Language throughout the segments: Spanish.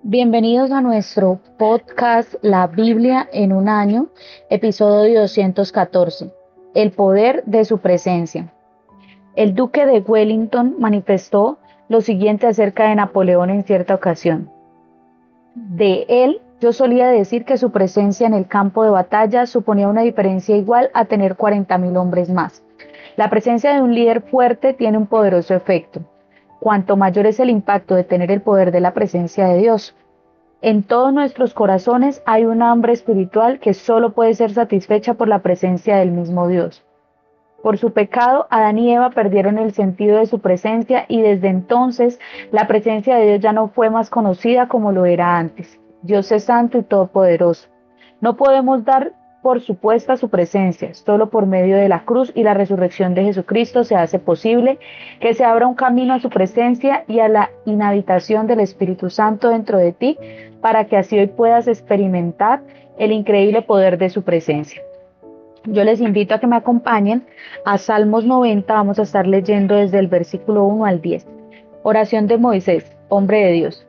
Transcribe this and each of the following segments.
Bienvenidos a nuestro podcast La Biblia en un año, episodio 214, El poder de su presencia. El duque de Wellington manifestó lo siguiente acerca de Napoleón en cierta ocasión. De él, yo solía decir que su presencia en el campo de batalla suponía una diferencia igual a tener 40.000 hombres más. La presencia de un líder fuerte tiene un poderoso efecto. Cuanto mayor es el impacto de tener el poder de la presencia de Dios, en todos nuestros corazones hay un hambre espiritual que solo puede ser satisfecha por la presencia del mismo Dios. Por su pecado, Adán y Eva perdieron el sentido de su presencia y desde entonces la presencia de Dios ya no fue más conocida como lo era antes. Dios es santo y todopoderoso. No podemos dar por supuesta su presencia. Solo por medio de la cruz y la resurrección de Jesucristo se hace posible que se abra un camino a su presencia y a la inhabitación del Espíritu Santo dentro de ti, para que así hoy puedas experimentar el increíble poder de su presencia. Yo les invito a que me acompañen a Salmos 90, vamos a estar leyendo desde el versículo 1 al 10. Oración de Moisés, hombre de Dios.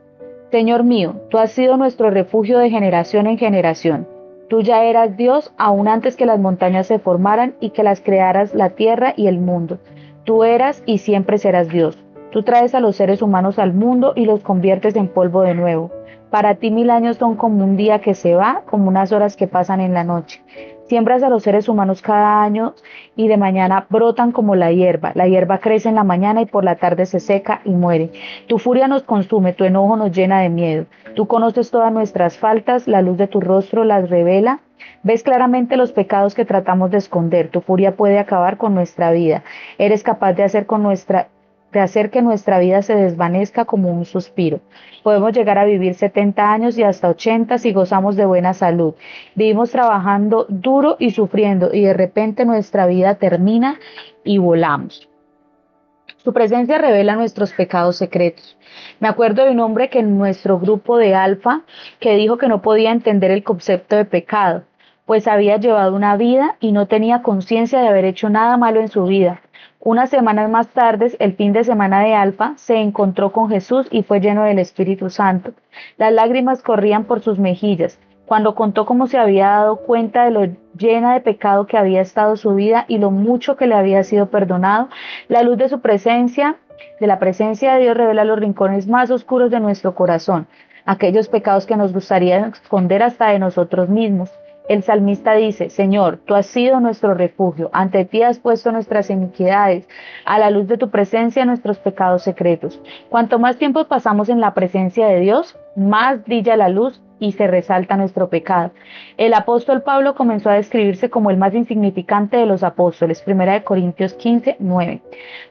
Señor mío, tú has sido nuestro refugio de generación en generación. Tú ya eras Dios aún antes que las montañas se formaran y que las crearas la tierra y el mundo. Tú eras y siempre serás Dios. Tú traes a los seres humanos al mundo y los conviertes en polvo de nuevo. Para ti 1000 años son como un día que se va, como unas horas que pasan en la noche. Siembras a los seres humanos cada año y de mañana brotan como la hierba. La hierba crece en la mañana y por la tarde se seca y muere. Tu furia nos consume, tu enojo nos llena de miedo. Tú conoces todas nuestras faltas, la luz de tu rostro las revela. Ves claramente los pecados que tratamos de esconder. Tu furia puede acabar con nuestra vida. Eres capaz de hacer que nuestra vida se desvanezca como un suspiro. Podemos llegar a vivir 70 años y hasta 80 si gozamos de buena salud. Vivimos trabajando duro y sufriendo y de repente nuestra vida termina y volamos. Su presencia revela nuestros pecados secretos. Me acuerdo de un hombre que en nuestro grupo de Alfa que dijo que no podía entender el concepto de pecado, pues había llevado una vida y no tenía conciencia de haber hecho nada malo en su vida. Unas semanas más tarde, el fin de semana de Alfa, se encontró con Jesús y fue lleno del Espíritu Santo. Las lágrimas corrían por sus mejillas cuando contó cómo se había dado cuenta de lo llena de pecado que había estado su vida y lo mucho que le había sido perdonado. La luz de su presencia, de la presencia de Dios, revela los rincones más oscuros de nuestro corazón, aquellos pecados que nos gustaría esconder hasta de nosotros mismos. El salmista dice: Señor, tú has sido nuestro refugio, ante ti has puesto nuestras iniquidades, a la luz de tu presencia nuestros pecados secretos. Cuanto más tiempo pasamos en la presencia de Dios, más brilla la luz y se resalta nuestro pecado. El apóstol Pablo comenzó a describirse como el más insignificante de los apóstoles, 1 Corintios 15, 9.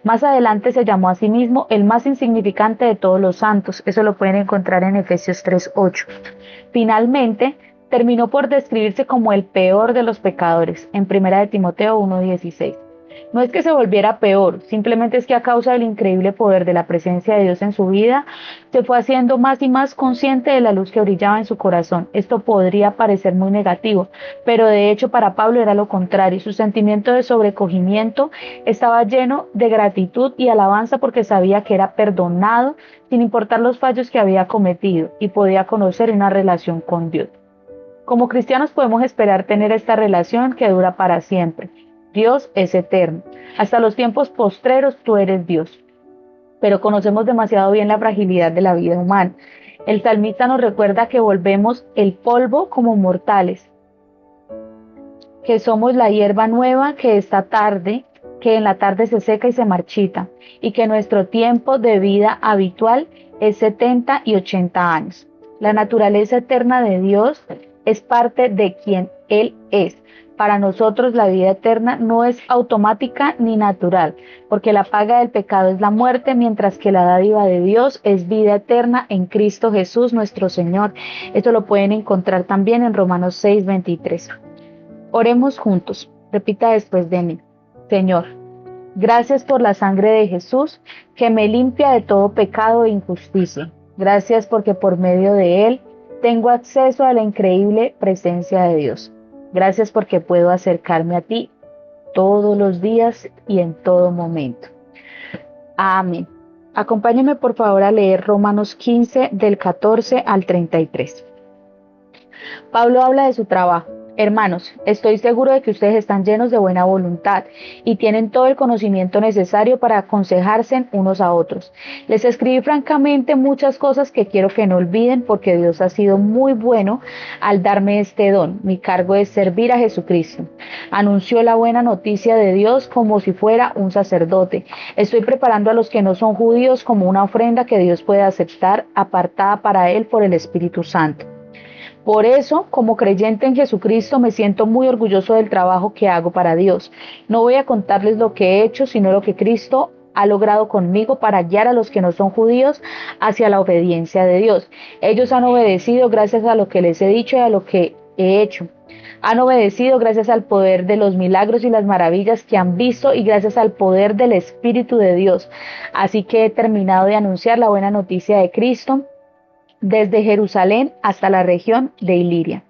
Más adelante se llamó a sí mismo el más insignificante de todos los santos, eso lo pueden encontrar en Efesios 3, 8. Finalmente, terminó por describirse como el peor de los pecadores, en 1 Timoteo 1:16. No es que se volviera peor, simplemente es que a causa del increíble poder de la presencia de Dios en su vida, se fue haciendo más y más consciente de la luz que brillaba en su corazón. Esto podría parecer muy negativo, pero de hecho para Pablo era lo contrario. Su sentimiento de sobrecogimiento estaba lleno de gratitud y alabanza porque sabía que era perdonado sin importar los fallos que había cometido y podía conocer una relación con Dios. Como cristianos podemos esperar tener esta relación que dura para siempre. Dios es eterno. Hasta los tiempos postreros tú eres Dios. Pero conocemos demasiado bien la fragilidad de la vida humana. El salmista nos recuerda que volvemos el polvo como mortales, que somos la hierba nueva que en la tarde se seca y se marchita, y que nuestro tiempo de vida habitual es 70 y 80 años. La naturaleza eterna de Dios es parte de quien Él es. Para nosotros la vida eterna no es automática ni natural, porque la paga del pecado es la muerte, mientras que la dádiva de Dios es vida eterna en Cristo Jesús nuestro Señor. Esto lo pueden encontrar también en Romanos 6:23. Oremos juntos. Repita después de mí. Señor, gracias por la sangre de Jesús que me limpia de todo pecado e injusticia. Gracias porque por medio de Él tengo acceso a la increíble presencia de Dios. Gracias porque puedo acercarme a ti todos los días y en todo momento. Amén. Acompáñenme por favor a leer Romanos 15 del 14 al 33. Pablo habla de su trabajo. Hermanos, estoy seguro de que ustedes están llenos de buena voluntad y tienen todo el conocimiento necesario para aconsejarse unos a otros. Les escribí francamente muchas cosas que quiero que no olviden porque Dios ha sido muy bueno al darme este don. Mi cargo es servir a Jesucristo. Anunció la buena noticia de Dios como si fuera un sacerdote. Estoy preparando a los que no son judíos como una ofrenda que Dios puede aceptar, apartada para Él por el Espíritu Santo. Por eso, como creyente en Jesucristo, me siento muy orgulloso del trabajo que hago para Dios. No voy a contarles lo que he hecho, sino lo que Cristo ha logrado conmigo para guiar a los que no son judíos hacia la obediencia de Dios. Ellos han obedecido gracias a lo que les he dicho y a lo que he hecho. Han obedecido gracias al poder de los milagros y las maravillas que han visto y gracias al poder del Espíritu de Dios. Así que he terminado de anunciar la buena noticia de Cristo desde Jerusalén hasta la región de Iliria.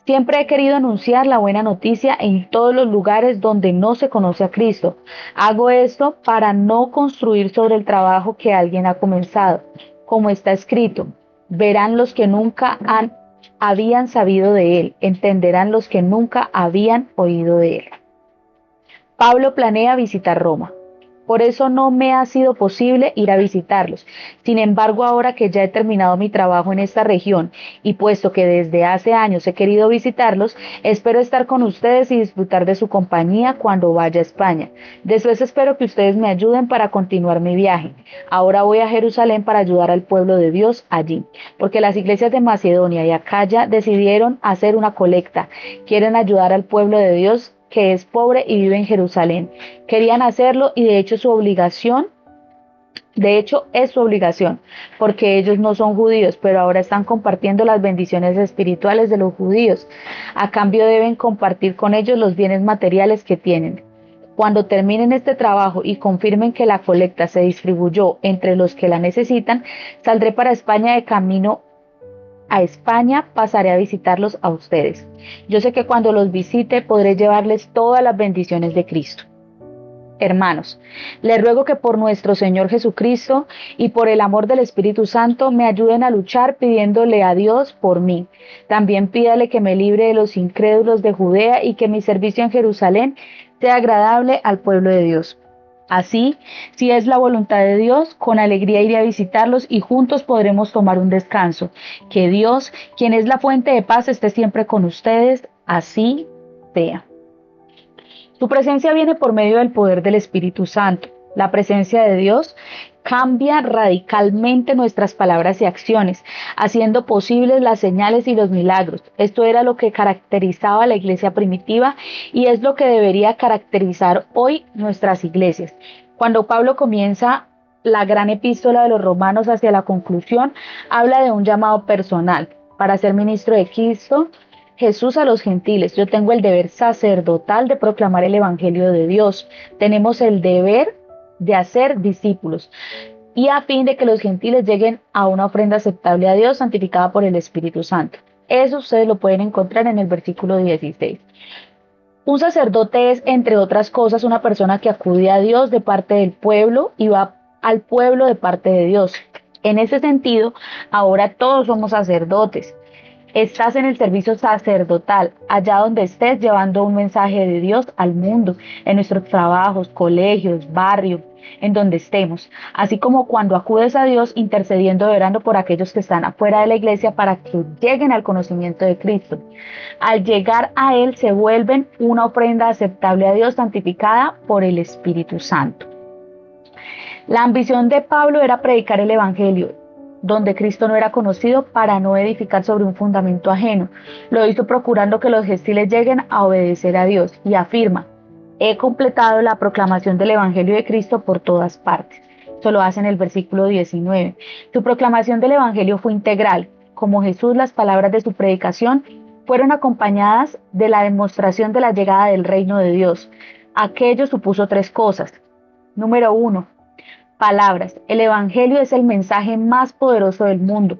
Siempre he querido anunciar la buena noticia en todos los lugares donde no se conoce a Cristo. Hago esto para no construir sobre el trabajo que alguien ha comenzado. Como está escrito, verán los que nunca habían sabido de Él, entenderán los que nunca habían oído de Él. Pablo planea visitar Roma. Por eso no me ha sido posible ir a visitarlos. Sin embargo, ahora que ya he terminado mi trabajo en esta región y puesto que desde hace años he querido visitarlos, espero estar con ustedes y disfrutar de su compañía cuando vaya a España. Después espero que ustedes me ayuden para continuar mi viaje. Ahora voy a Jerusalén para ayudar al pueblo de Dios allí, porque las iglesias de Macedonia y Acaya decidieron hacer una colecta. Quieren ayudar al pueblo de Dios que es pobre y vive en Jerusalén. Querían hacerlo y de hecho es su obligación, porque ellos no son judíos, pero ahora están compartiendo las bendiciones espirituales de los judíos. A cambio deben compartir con ellos los bienes materiales que tienen. Cuando terminen este trabajo y confirmen que la colecta se distribuyó entre los que la necesitan, saldré para España de camino a España, pasaré a visitarlos a ustedes. Yo sé que cuando los visite podré llevarles todas las bendiciones de Cristo. Hermanos, les ruego que por nuestro Señor Jesucristo y por el amor del Espíritu Santo me ayuden a luchar pidiéndole a Dios por mí. También pídale que me libre de los incrédulos de Judea y que mi servicio en Jerusalén sea agradable al pueblo de Dios. Así, si es la voluntad de Dios, con alegría iré a visitarlos y juntos podremos tomar un descanso. Que Dios, quien es la fuente de paz, esté siempre con ustedes. Así sea. Su presencia viene por medio del poder del Espíritu Santo. La presencia de Dios cambia radicalmente nuestras palabras y acciones, haciendo posibles las señales y los milagros. Esto era lo que caracterizaba a la iglesia primitiva y es lo que debería caracterizar hoy nuestras iglesias. Cuando Pablo comienza la gran epístola de los Romanos hacia la conclusión, habla de un llamado personal para ser ministro de Cristo Jesús a los gentiles. Yo tengo el deber sacerdotal de proclamar el evangelio de Dios. Tenemos el deber de hacer discípulos y a fin de que los gentiles lleguen a una ofrenda aceptable a Dios santificada por el Espíritu Santo. Eso ustedes lo pueden encontrar en el versículo 16. Un sacerdote es, entre otras cosas, una persona que acude a Dios de parte del pueblo y va al pueblo de parte de Dios. En ese sentido, ahora todos somos sacerdotes. Estás en el servicio sacerdotal, allá donde estés llevando un mensaje de Dios al mundo, en nuestros trabajos, colegios, barrios, en donde estemos. Así como cuando acudes a Dios intercediendo y orando por aquellos que están afuera de la iglesia para que lleguen al conocimiento de Cristo. Al llegar a Él se vuelven una ofrenda aceptable a Dios santificada por el Espíritu Santo. La ambición de Pablo era predicar el evangelio donde Cristo no era conocido para no edificar sobre un fundamento ajeno. Lo hizo procurando que los gentiles lleguen a obedecer a Dios y afirma, he completado la proclamación del Evangelio de Cristo por todas partes. Esto lo hace en el versículo 19. Su proclamación del Evangelio fue integral. Como Jesús, las palabras de su predicación fueron acompañadas de la demostración de la llegada del reino de Dios. Aquello supuso tres cosas. Número 1. Palabras. El Evangelio es el mensaje más poderoso del mundo.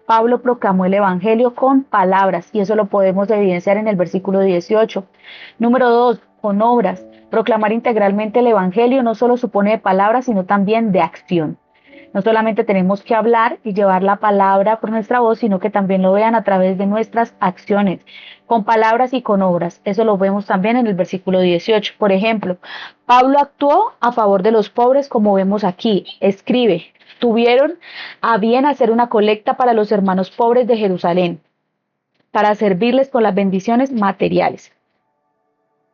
Pablo proclamó el Evangelio con palabras y eso lo podemos evidenciar en el versículo 18. Número 2, con obras. Proclamar integralmente el Evangelio no solo supone de palabras, sino también de acción. No solamente tenemos que hablar y llevar la palabra por nuestra voz, sino que también lo vean a través de nuestras acciones, con palabras y con obras. Eso lo vemos también en el versículo 18. Por ejemplo, Pablo actuó a favor de los pobres, como vemos aquí. Escribe: tuvieron a bien hacer una colecta para los hermanos pobres de Jerusalén, para servirles con las bendiciones materiales.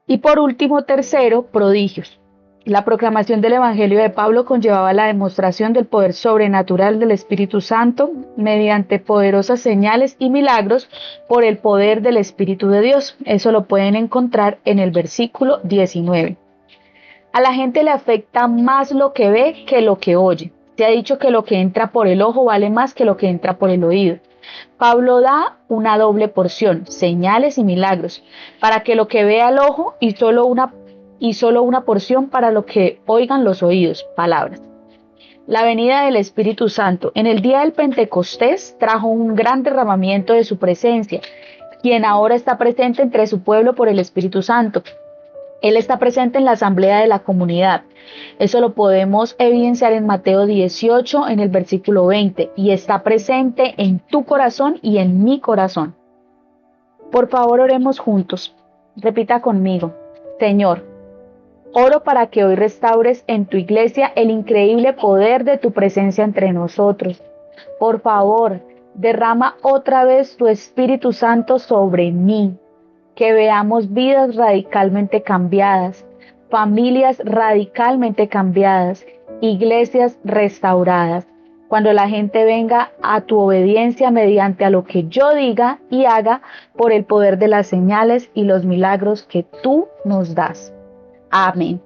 Y por último, tercero, prodigios. La proclamación del Evangelio de Pablo conllevaba la demostración del poder sobrenatural del Espíritu Santo mediante poderosas señales y milagros por el poder del Espíritu de Dios. Eso lo pueden encontrar en el versículo 19. A la gente le afecta más lo que ve que lo que oye. Se ha dicho que lo que entra por el ojo vale más que lo que entra por el oído. Pablo da una doble porción, señales y milagros, para que lo que vea el ojo y solo una porción para lo que oigan los oídos, palabras. La venida del Espíritu Santo en el día del Pentecostés trajo un gran derramamiento de su presencia, quien ahora está presente entre su pueblo por el Espíritu Santo. Él está presente en la asamblea de la comunidad. Eso lo podemos evidenciar en Mateo 18, en el versículo 20, y está presente en tu corazón y en mi corazón. Por favor, oremos juntos. Repita conmigo: Señor, oro para que hoy restaures en tu iglesia el increíble poder de tu presencia entre nosotros. Por favor, derrama otra vez tu Espíritu Santo sobre mí. Que veamos vidas radicalmente cambiadas, familias radicalmente cambiadas, iglesias restauradas. Cuando la gente venga a tu obediencia mediante a lo que yo diga y haga por el poder de las señales y los milagros que tú nos das. Amén.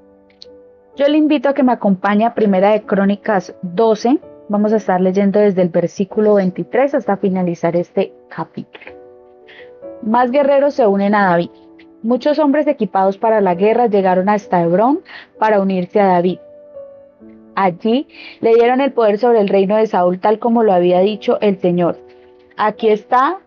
Yo le invito a que me acompañe a Primera de Crónicas 12. Vamos a estar leyendo desde el versículo 23 hasta finalizar este capítulo. Más guerreros se unen a David. Muchos hombres equipados para la guerra llegaron hasta Hebrón para unirse a David. Allí le dieron el poder sobre el reino de Saúl, tal como lo había dicho el Señor. Aquí está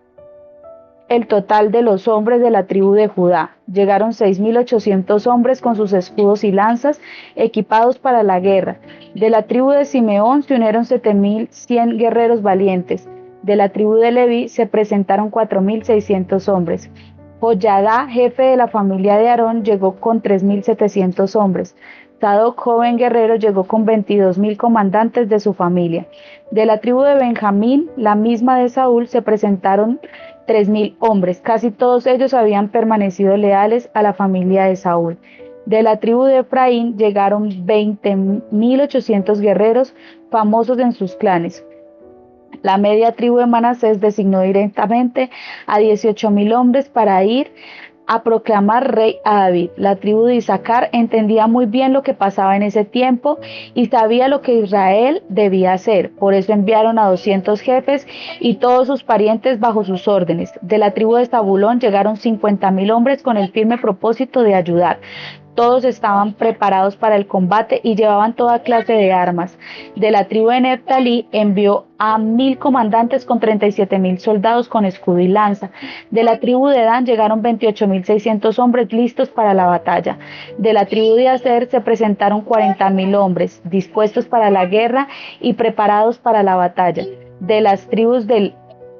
el total de los hombres de la tribu de Judá. Llegaron 6.800 hombres con sus escudos y lanzas, equipados para la guerra. De la tribu de Simeón se unieron 7.100 guerreros valientes. De la tribu de Leví se presentaron 4.600 hombres. Joyadá, jefe de la familia de Aarón, llegó con 3.700 hombres. Sadoc, joven guerrero, llegó con 22.000 comandantes de su familia. De la tribu de Benjamín, la misma de Saúl, se presentaron 3.000 hombres. Casi todos ellos habían permanecido leales a la familia de Saúl. De la tribu de Efraín llegaron 20.800 guerreros famosos en sus clanes. La media tribu de Manasés designó directamente a 18.000 hombres para ir a proclamar rey a David. La tribu de Isaacar entendía muy bien lo que pasaba en ese tiempo y sabía lo que Israel debía hacer. Por eso enviaron a 200 jefes y todos sus parientes bajo sus órdenes. De la tribu de Zabulón llegaron 50.000 hombres con el firme propósito de ayudar. Todos estaban preparados para el combate y llevaban toda clase de armas. De la tribu de Neftalí envió a 1.000 comandantes con 37.000 soldados con escudo y lanza. De la tribu de Dan llegaron 28.600 hombres listos para la batalla. De la tribu de Aser se presentaron 40.000 hombres dispuestos para la guerra y preparados para la batalla. De las tribus del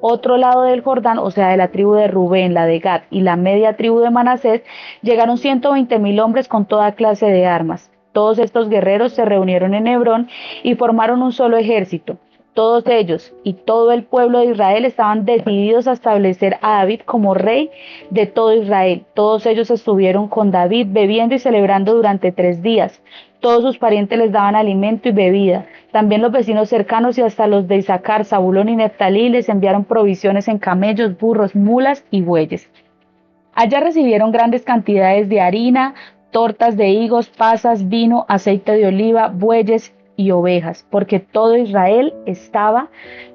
otro lado del Jordán, o sea, de la tribu de Rubén, la de Gad y la media tribu de Manasés, llegaron 120.000 hombres con toda clase de armas. Todos estos guerreros se reunieron en Hebrón y formaron un solo ejército. Todos ellos y todo el pueblo de Israel estaban decididos a establecer a David como rey de todo Israel. Todos ellos estuvieron con David bebiendo y celebrando durante 3 días. Todos sus parientes les daban alimento y bebida. También los vecinos cercanos y hasta los de Isaacar, Zabulón y Neftalí les enviaron provisiones en camellos, burros, mulas y bueyes. Allá recibieron grandes cantidades de harina, tortas de higos, pasas, vino, aceite de oliva, bueyes y ovejas, porque todo Israel estaba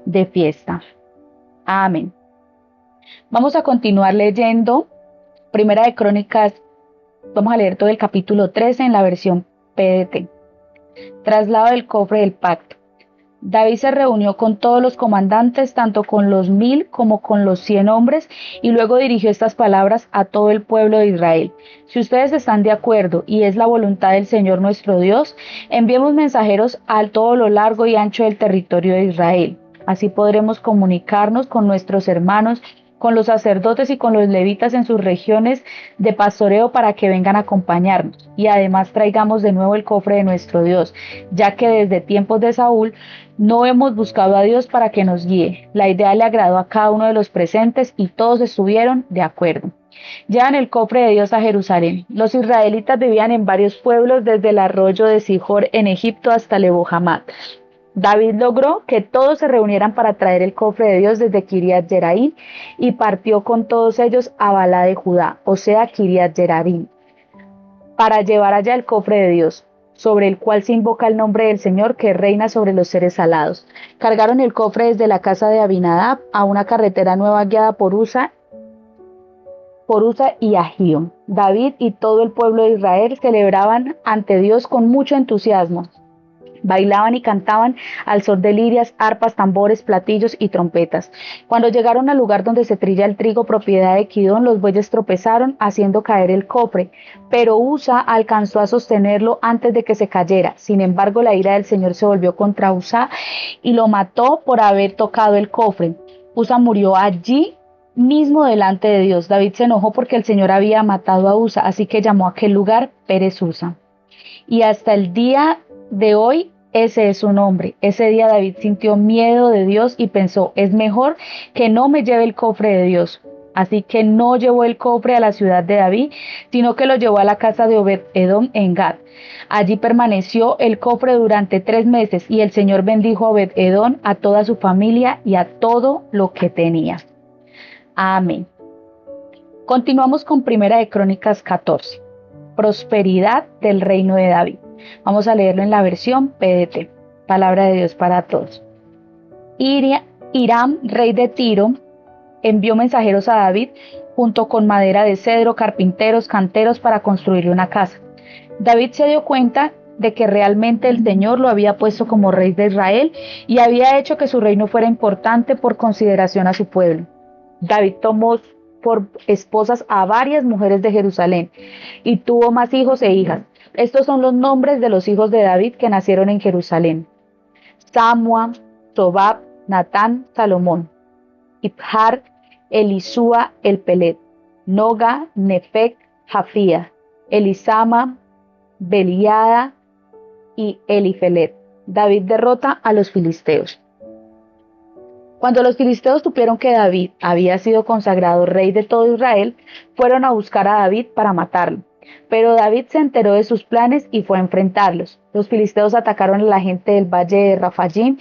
de fiesta. Amén. Vamos a continuar leyendo Primera de Crónicas. Vamos a leer todo el capítulo 13 en la versión PDT. Traslado del cofre del pacto. David se reunió con todos los comandantes, tanto con los 1000 como con los 100 hombres, y luego dirigió estas palabras a todo el pueblo de Israel. Si ustedes están de acuerdo y es la voluntad del Señor nuestro Dios, enviemos mensajeros a todo lo largo y ancho del territorio de Israel. Así podremos comunicarnos con nuestros hermanos, con los sacerdotes y con los levitas en sus regiones de pastoreo para que vengan a acompañarnos. Y además traigamos de nuevo el cofre de nuestro Dios, ya que desde tiempos de Saúl no hemos buscado a Dios para que nos guíe. La idea le agradó a cada uno de los presentes y todos estuvieron de acuerdo. Llevan el cofre de Dios a Jerusalén. Los israelitas vivían en varios pueblos, desde el arroyo de Sihor en Egipto hasta Lebo-Hamat. David logró que todos se reunieran para traer el cofre de Dios desde Kiriat Jearim y partió con todos ellos a Balá de Judá, o sea, Kiriat Jearim, para llevar allá el cofre de Dios, sobre el cual se invoca el nombre del Señor que reina sobre los seres alados. Cargaron el cofre desde la casa de Abinadab a una carretera nueva guiada por Usa y Ahío. David y todo el pueblo de Israel celebraban ante Dios con mucho entusiasmo. Bailaban y cantaban al son de lirias, arpas, tambores, platillos y trompetas. Cuando llegaron al lugar donde se trilla el trigo, propiedad de Kidón, los bueyes tropezaron, haciendo caer el cofre, pero Usa alcanzó a sostenerlo antes de que se cayera. Sin embargo, la ira del Señor se volvió contra Usa y lo mató por haber tocado el cofre. Usa murió allí mismo delante de Dios. David se enojó porque el Señor había matado a Usa, así que llamó a aquel lugar Pérez Usa. Y hasta el día de hoy ese es su nombre. Ese día David sintió miedo de Dios y pensó, es mejor que no me lleve el cofre de Dios. Así que no llevó el cofre a la ciudad de David, sino que lo llevó a la casa de Obed-Edom en Gad. Allí permaneció el cofre durante 3 meses y el Señor bendijo a Obed-Edom, a toda su familia y a todo lo que tenía. Amén. Continuamos con Primera de Crónicas 14. Prosperidad del reino de David. Vamos a leerlo en la versión PDT. Palabra de Dios para todos. Hiram, rey de Tiro, envió mensajeros a David junto con madera de cedro, carpinteros, canteros para construirle una casa. David se dio cuenta de que realmente el Señor lo había puesto como rey de Israel y había hecho que su reino fuera importante por consideración a su pueblo. David tomó por esposas a varias mujeres de Jerusalén y tuvo más hijos e hijas. Estos son los nombres de los hijos de David que nacieron en Jerusalén: Samua, Sobab, Natán, Salomón, Ibhar, Elisúa, el Pelet, Noga, Nefec, Jafía, Elisama, Beliada y Elifelet. David derrota a los filisteos. Cuando los filisteos supieron que David había sido consagrado rey de todo Israel, fueron a buscar a David para matarlo. Pero David se enteró de sus planes y fue a enfrentarlos. Los filisteos atacaron a la gente del valle de Rafaim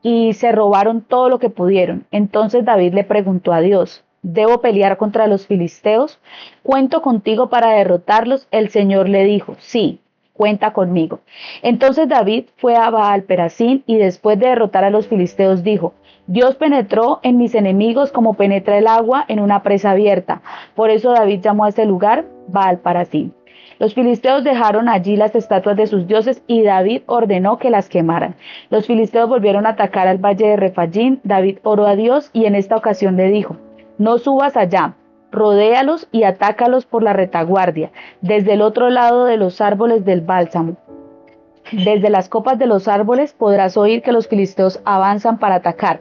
y se robaron todo lo que pudieron. Entonces David le preguntó a Dios: ¿debo pelear contra los filisteos? ¿Cuento contigo para derrotarlos? El Señor le dijo: sí, cuenta conmigo. Entonces David fue a Baal-Perasín y después de derrotar a los filisteos dijo: Dios penetró en mis enemigos como penetra el agua en una presa abierta. Por eso David llamó a ese lugar Baal-Perasín. Los filisteos dejaron allí las estatuas de sus dioses y David ordenó que las quemaran. Los filisteos volvieron a atacar al valle de Refaim. David oró a Dios y en esta ocasión le dijo: no subas allá, rodéalos y atácalos por la retaguardia, desde el otro lado de los árboles del bálsamo. Desde las copas de los árboles podrás oír que los filisteos avanzan para atacar.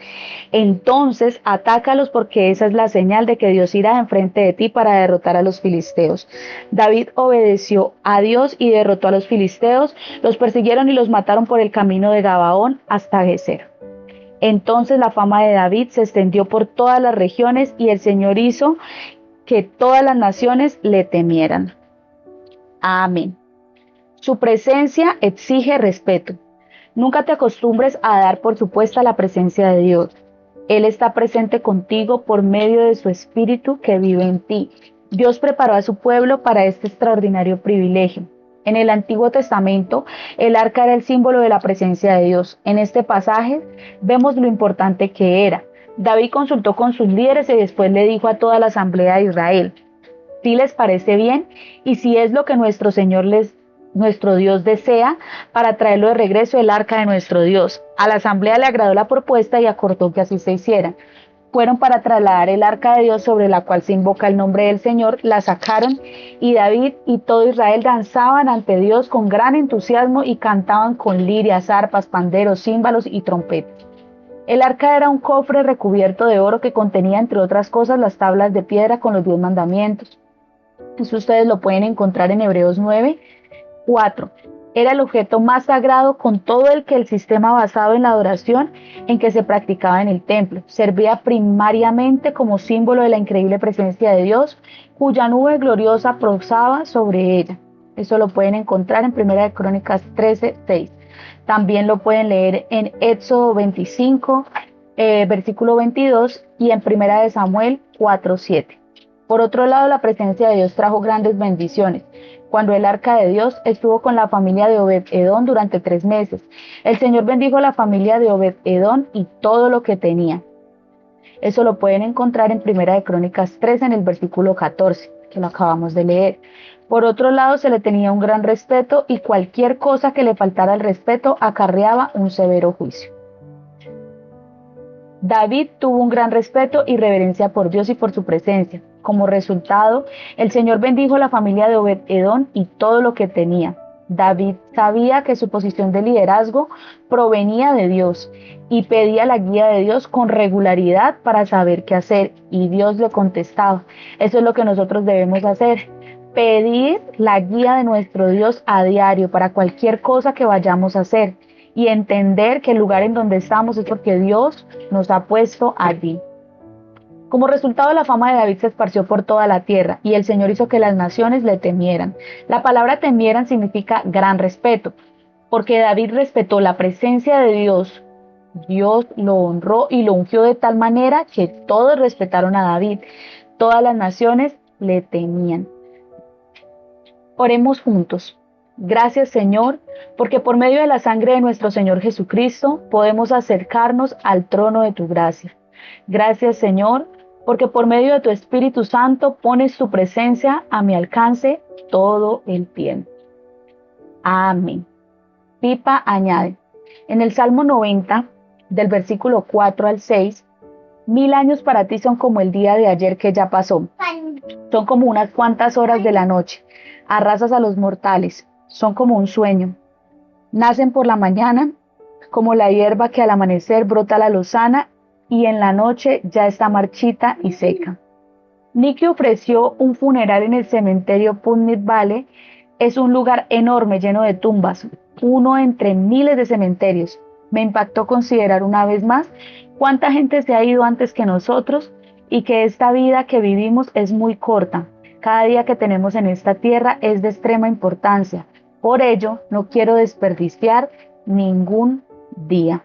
Entonces atácalos, porque esa es la señal de que Dios irá enfrente de ti para derrotar a los filisteos. David obedeció a Dios y derrotó a los filisteos. Los persiguieron y los mataron por el camino de Gabaón hasta Geser. Entonces la fama de David se extendió por todas las regiones y el Señor hizo que todas las naciones le temieran. Amén. Su presencia exige respeto. Nunca te acostumbres a dar por supuesta la presencia de Dios. Él está presente contigo por medio de su Espíritu que vive en ti. Dios preparó a su pueblo para este extraordinario privilegio. En el Antiguo Testamento, el arca era el símbolo de la presencia de Dios. En este pasaje vemos lo importante que era. David consultó con sus líderes y después le dijo a toda la asamblea de Israel: si les parece bien y si es lo que nuestro Señor les nuestro Dios desea para traerlo de regreso el arca de nuestro Dios. A la asamblea le agradó la propuesta y acordó que así se hiciera. Fueron para trasladar el arca de Dios sobre la cual se invoca el nombre del Señor, la sacaron y David y todo Israel danzaban ante Dios con gran entusiasmo y cantaban con lirias, arpas, panderos, címbalos y trompetas. El arca era un cofre recubierto de oro que contenía, entre otras cosas, las tablas de piedra con los 10 mandamientos. Eso ustedes lo pueden encontrar en Hebreos 9:4. Era el objeto más sagrado con todo el que el sistema basado en la adoración en que se practicaba en el templo. Servía primariamente como símbolo de la increíble presencia de Dios, cuya nube gloriosa posaba sobre ella. Eso lo pueden encontrar en 1 Crónicas 13:6. También lo pueden leer en Éxodo 25, versículo 22 y en 1 Samuel 4:7. Por otro lado, la presencia de Dios trajo grandes bendiciones. Cuando el arca de Dios estuvo con la familia de Obed-Edom durante 3 meses, el Señor bendijo a la familia de Obed-Edom y todo lo que tenía. Eso lo pueden encontrar en 1 Crónicas 3 en el versículo 14, que lo acabamos de leer. Por otro lado, se le tenía un gran respeto y cualquier cosa que le faltara al respeto acarreaba un severo juicio. David tuvo un gran respeto y reverencia por Dios y por su presencia. Como resultado, el Señor bendijo a la familia de Obed-Edom y todo lo que tenía. David sabía que su posición de liderazgo provenía de Dios y pedía la guía de Dios con regularidad para saber qué hacer, y Dios le contestaba. Eso es lo que nosotros debemos hacer: pedir la guía de nuestro Dios a diario para cualquier cosa que vayamos a hacer, y entender que el lugar en donde estamos es porque Dios nos ha puesto allí. Como resultado, la fama de David se esparció por toda la tierra y el Señor hizo que las naciones le temieran. La palabra temieran significa gran respeto, porque David respetó la presencia de Dios. Dios lo honró y lo ungió de tal manera que todos respetaron a David. Todas las naciones le temían. Oremos juntos. Gracias, Señor, porque por medio de la sangre de nuestro Señor Jesucristo podemos acercarnos al trono de tu gracia. Gracias, Señor, porque por medio de tu Espíritu Santo pones tu presencia a mi alcance todo el tiempo. Amén. Pipa añade, en el Salmo 90, del versículo 4 al 6, 1000 años para ti son como el día de ayer que ya pasó. Son como unas cuantas horas de la noche. Arrasas a los mortales. Son como un sueño. Nacen por la mañana, como la hierba que al amanecer brota la lozana y en la noche ya está marchita y seca. Nicky ofreció un funeral en el cementerio Putney Valley. Es un lugar enorme lleno de tumbas, uno entre miles de cementerios. Me impactó considerar una vez más cuánta gente se ha ido antes que nosotros y que esta vida que vivimos es muy corta. Cada día que tenemos en esta tierra es de extrema importancia. Por ello, no quiero desperdiciar ningún día.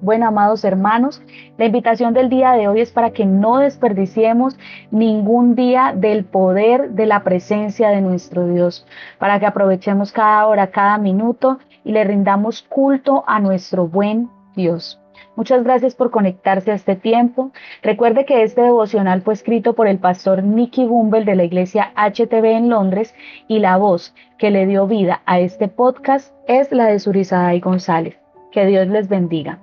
Bueno, amados hermanos, la invitación del día de hoy es para que no desperdiciemos ningún día del poder de la presencia de nuestro Dios, para que aprovechemos cada hora, cada minuto y le rindamos culto a nuestro buen Dios. Muchas gracias por conectarse a este tiempo. Recuerde que este devocional fue escrito por el pastor Nicky Gumbel de la iglesia HTB en Londres y la voz que le dio vida a este podcast es la de Surisaday González. Que Dios les bendiga.